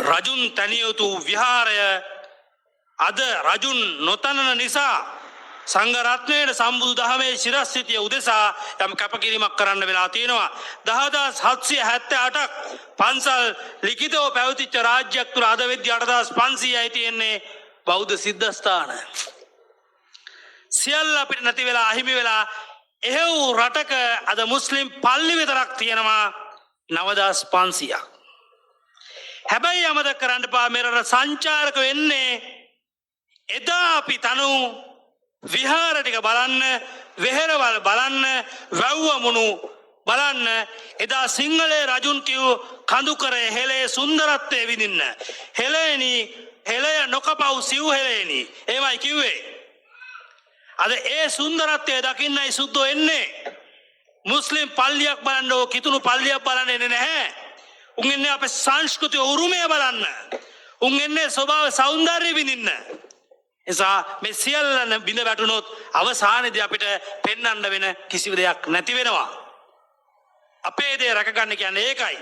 රජුන් තැනිය යුතු විහාරය අද රජුන් නොතනන නිසා සංඝ රත්නයේ සම්බුදු දහමේ ශිරස්ථිතිය උදෙසා යම් කැපකිරීමක් කරන්න වෙලා තියෙනවා. 10778ක් පන්සල් ලිඛිතව පැවතිච්ච රාජ්‍යයක් තුළ අද වෙද්දී 8500යි තියෙන්නේ බෞද්ධ සිද්ධාස්ථාන. සියල්ල අපිට නැති වෙලා අහිමි වෙලා එහෙව් රටක අද මුස්ලිම් පල්ලි විතරක් තියෙනවා 9500ක්. හැබැයි අමතක කරන්න එපා මෙරට සංචාරක වෙන්නේ එදා අපි තනු විහාර ටික බලන්න, වෙහෙරවල් බලන්න, වැව්වමුණු බලන්න, එදා සිංහලේ රජුන් කිව් කඳුකරේ හෙලේ සුන්දරත්වය විඳින්න. හෙලේනි හෙලය නොකපව් සිව් හෙලේනි. එහෙමයි කිව්වේ. අද ඒ සුන්දරත්වය දකින්නයි සුද්දෝ එන්නේ. මුස්ලිම් පල්ලියක් බලන්න ඕ කිතුණු පල්ලියක් බලන්න එන්නේ නැහැ. උන් එන්නේ අපේ සංස්කෘතිය උරුමය බලන්න. උන් එන්නේ ස්වභාව සෞන්දර්ය විඳින්න. එසා මේ සියල්ල බිඳ වැටුනොත් අවසානයේදී අපිට පෙන්වන්න වෙන කිසිම දෙයක් නැති වෙනවා. අපේ දේ රැකගන්න කියන්නේ ඒකයි.